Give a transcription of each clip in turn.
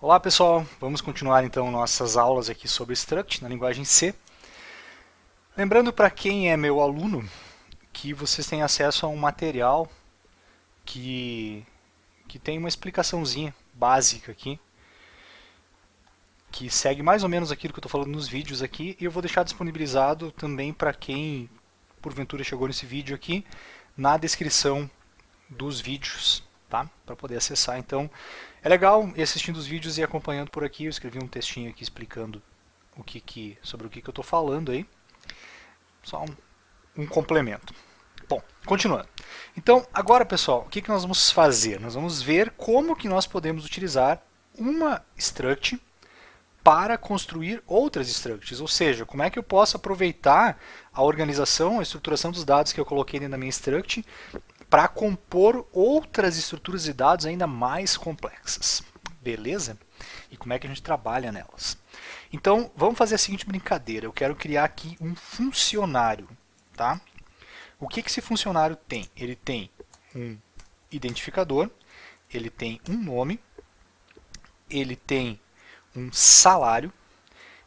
Olá pessoal, vamos continuar então nossas aulas aqui sobre Struct na linguagem C. Lembrando para quem é meu aluno que vocês têm acesso a um material que, que tem uma explicaçãozinha básica aqui, que segue mais ou menos aquilo que eu estou falando nos vídeos aqui, e eu vou deixar disponibilizado também para quem porventura chegou nesse vídeo aqui, na descrição dos vídeos, tá? Para poder acessar. Então, é legal ir assistindo os vídeos e acompanhando por aqui. Eu escrevi um textinho aqui explicando sobre o que eu estou falando aí. Só um complemento. Bom, continuando. Então, agora pessoal, o que nós vamos fazer? Nós vamos ver como que nós podemos utilizar uma struct para construir outras structs, ou seja, como é que eu posso aproveitar a organização, a estruturação dos dados que eu coloquei dentro da minha struct para compor outras estruturas de dados ainda mais complexas. Beleza? E como é que a gente trabalha nelas. Então, vamos fazer a seguinte brincadeira. Eu quero criar aqui um funcionário. Tá? O que esse funcionário tem? Ele tem um identificador, ele tem um nome, ele tem um salário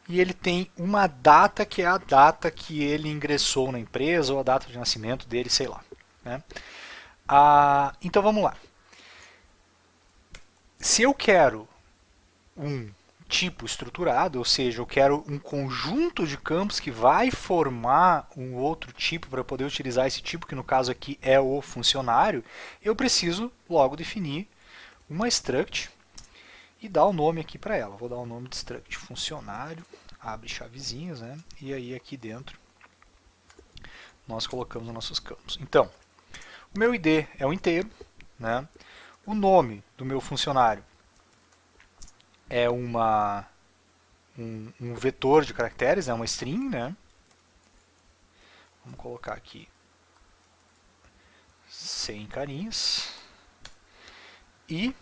e ele tem uma data que é a data que ele ingressou na empresa ou a data de nascimento dele, sei lá. Né? Então vamos lá. Se eu quero um tipo estruturado, ou seja, eu quero um conjunto de campos que vai formar um outro tipo para poder utilizar esse tipo, que no caso aqui é o funcionário, eu preciso logo definir uma struct e dar o nome aqui para ela. Vou dar o nome de struct funcionário, abre chavezinhas, né? E aí aqui dentro nós colocamos os nossos campos. Então, o meu ID é um inteiro, né? O nome do meu funcionário é um vetor de caracteres, é uma string, né? Vamos colocar aqui sem carinhas. E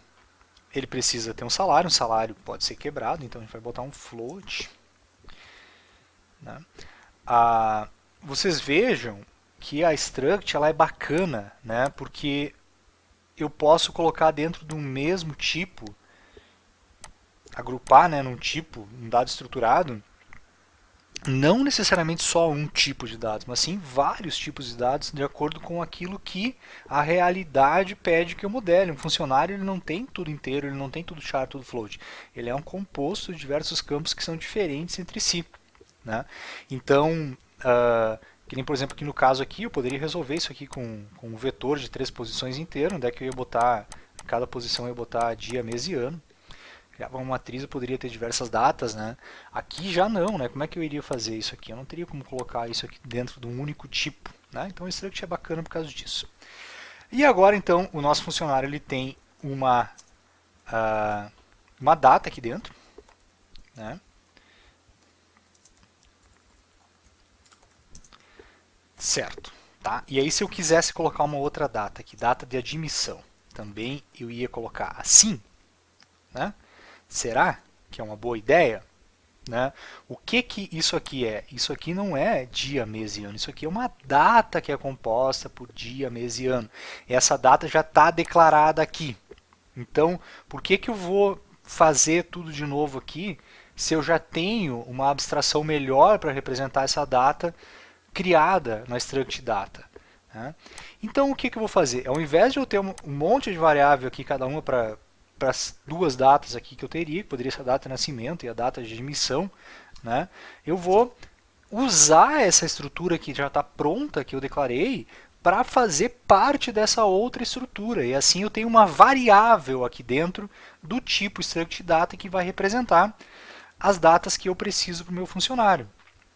ele precisa ter um salário pode ser quebrado, então a gente vai botar um float. Né? Vocês vejam que a struct ela é bacana, né? Porque eu posso colocar dentro do mesmo tipo, agrupar, né, num tipo, um dado estruturado, não necessariamente só um tipo de dados, mas sim vários tipos de dados de acordo com aquilo que a realidade pede que eu modele. Um funcionário ele não tem tudo inteiro, ele não tem tudo char, tudo float. Ele é um composto de diversos campos que são diferentes entre si. Né? Então, que nem por exemplo aqui no caso aqui, eu poderia resolver isso aqui com um vetor de 3 posições inteiro, onde é que eu ia botar, cada posição eu ia botar dia, mês e ano. Criava uma matriz, eu poderia ter diversas datas, né? Aqui já não, né? Como é que eu iria fazer isso aqui? Eu não teria como colocar isso aqui dentro de um único tipo, né? Então o struct é bacana por causa disso. E agora então o nosso funcionário ele tem uma data aqui dentro, né? Certo, tá? E aí se eu quisesse colocar uma outra data aqui, data de admissão, também eu ia colocar assim, né? Será que é uma boa ideia? Né? O que isso aqui é? Isso aqui não é dia, mês e ano. Isso aqui é uma data que é composta por dia, mês e ano. Essa data já está declarada aqui. Então, por que eu vou fazer tudo de novo aqui se eu já tenho uma abstração melhor para representar essa data criada na struct data? Né? Então, o que eu vou fazer? Ao invés de eu ter um monte de variável aqui, cada uma para as duas datas aqui que eu teria, que poderia ser a data de nascimento e a data de admissão, né? Eu vou usar essa estrutura que já está pronta, que eu declarei, para fazer parte dessa outra estrutura. E assim eu tenho uma variável aqui dentro do tipo struct data que vai representar as datas que eu preciso para o meu funcionário.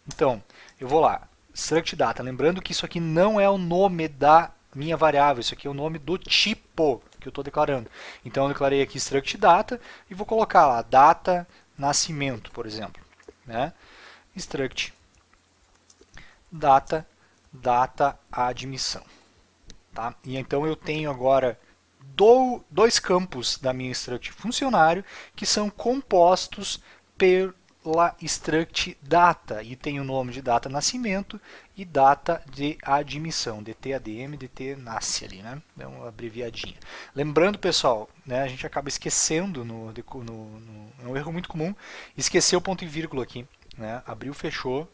Então, eu vou lá, struct data, lembrando que isso aqui não é o nome da minha variável, isso aqui é o nome do tipo que eu estou declarando. Então eu declarei aqui struct data e vou colocar lá data nascimento, por exemplo. Né? Struct data, data admissão. Tá? E então eu tenho agora dois campos da minha struct funcionário que são compostos la struct data, e tem o nome de data nascimento e data de admissão, DT ADM, DT nasce ali, né? É uma abreviadinha. Lembrando, pessoal, né, a gente acaba esquecendo, é um erro muito comum, esquecer o ponto e vírgula aqui, né? Abriu, fechou,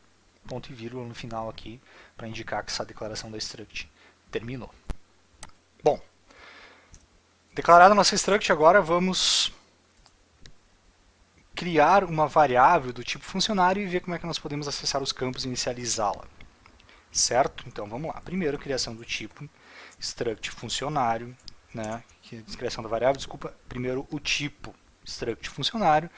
ponto e vírgula no final aqui, para indicar que essa declaração da struct terminou. Bom, declarada a nossa struct, agora vamos criar uma variável do tipo funcionário e ver como é que nós podemos acessar os campos e inicializá-la. Certo? Então vamos lá. Primeiro, criação do tipo struct funcionário, né? Criação da variável, desculpa. Primeiro, o tipo struct funcionário.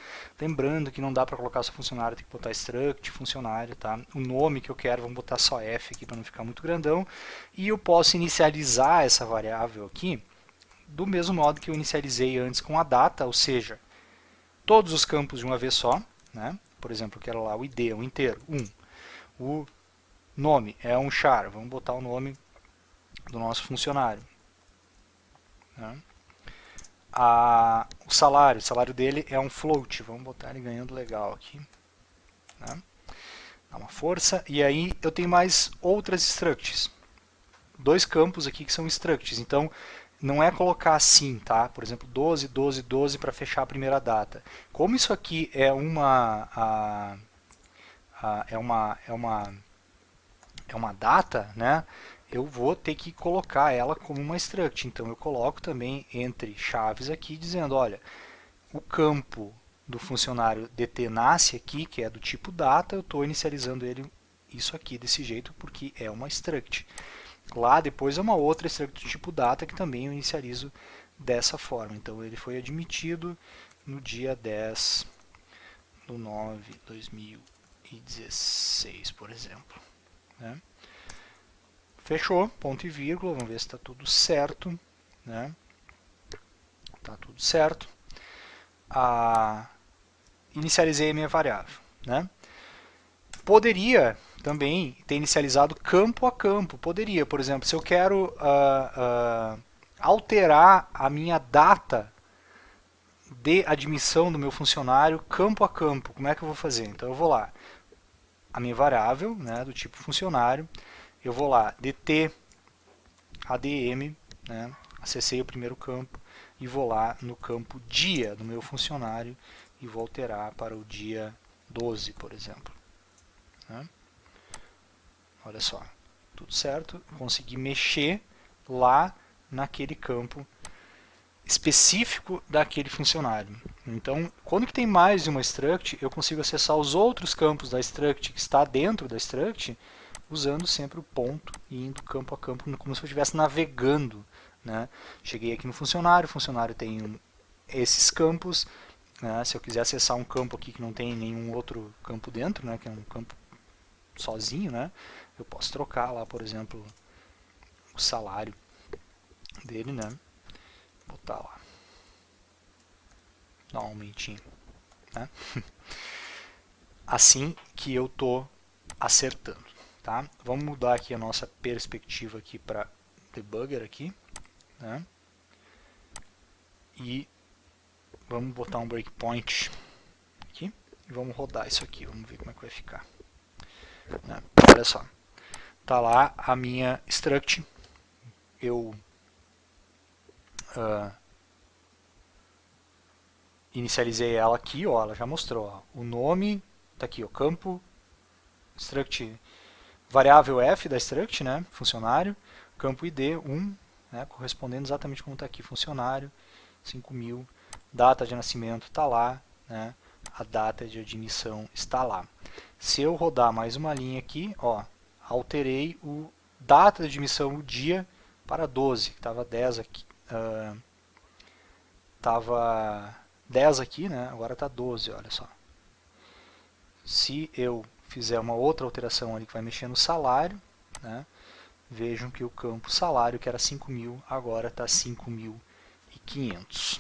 Lembrando que não dá para colocar só funcionário, tem que botar struct funcionário, tá? O nome que eu quero, vamos botar só F aqui para não ficar muito grandão. E eu posso inicializar essa variável aqui do mesmo modo que eu inicializei antes com a data, ou seja, todos os campos de uma vez só, né? Por exemplo, eu quero lá o ID, um inteiro, 1. O nome é um char, vamos botar o nome do nosso funcionário. Né? O salário dele é um float, vamos botar ele ganhando legal aqui. Né? Dá uma força, e aí eu tenho mais outras structs. 2 campos aqui que são structs, então não é colocar assim, tá? Por exemplo, 12, 12, 12 para fechar a primeira data. Como isso aqui é uma data, né? Eu vou ter que colocar ela como uma struct. Então eu coloco também entre chaves aqui dizendo, olha, o campo do funcionário DT nasce aqui, que é do tipo data, eu estou inicializando ele isso aqui desse jeito porque é uma struct. Lá depois é uma outra struct do tipo data que também eu inicializo dessa forma. Então ele foi admitido no dia 10 de 9 de 2016, por exemplo. Né? Fechou, ponto e vírgula, vamos ver se está tudo certo. Né? Tá tudo certo. Inicializei a minha variável. Né? Poderia também ter inicializado campo a campo. Poderia, por exemplo, se eu quero alterar a minha data de admissão do meu funcionário campo a campo, como é que eu vou fazer? Então eu vou lá, a minha variável, né, do tipo funcionário, eu vou lá, dt adm, né, acessei o primeiro campo, e vou lá no campo dia do meu funcionário e vou alterar para o dia 12, por exemplo. Né? Olha só, tudo certo, consegui mexer lá naquele campo específico daquele funcionário. Então, quando que tem mais de uma struct, eu consigo acessar os outros campos da struct que está dentro da struct, usando sempre o ponto e indo campo a campo, como se eu estivesse navegando. Né? Cheguei aqui no funcionário, o funcionário tem esses campos. Né? Se eu quiser acessar um campo aqui que não tem nenhum outro campo dentro, né? Que é um campo sozinho, né? Eu posso trocar lá, por exemplo, o salário dele, né? Botar lá. Dá um aumentinho. Né? Assim que eu estou acertando. Tá? Vamos mudar aqui a nossa perspectiva aqui para debugger aqui. Né? E vamos botar um breakpoint aqui. E vamos rodar isso aqui. Vamos ver como é que vai ficar. Né? Olha só. Tá lá a minha struct. Eu inicializei ela aqui, ó, ela já mostrou. Ó, o nome está aqui, o campo, struct, variável f da struct, né, funcionário, campo id 1, né, correspondendo exatamente como está aqui, funcionário, 5.000, data de nascimento está lá, né, a data de admissão está lá. Se eu rodar mais uma linha aqui, ó, alterei o data de admissão, o dia, para 12, estava 10 aqui, estava 10 aqui, né? Agora está 12, olha só. Se eu fizer uma outra alteração ali que vai mexer no salário, né? Vejam que o campo salário, que era 5.000, agora está 5.500.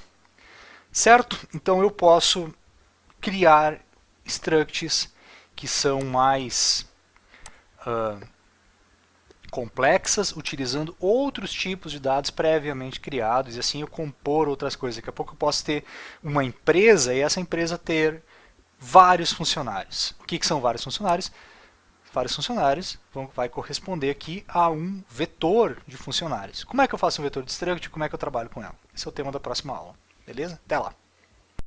Certo? Então eu posso criar structs que são mais complexas, utilizando outros tipos de dados previamente criados, e assim eu compor outras coisas. Daqui a pouco eu posso ter uma empresa e essa empresa ter vários funcionários. O que são vários funcionários? Vários funcionários vai corresponder aqui a um vetor de funcionários. Como é que eu faço um vetor de struct? Como é que eu trabalho com ela? Esse é o tema da próxima aula. Beleza? Até lá!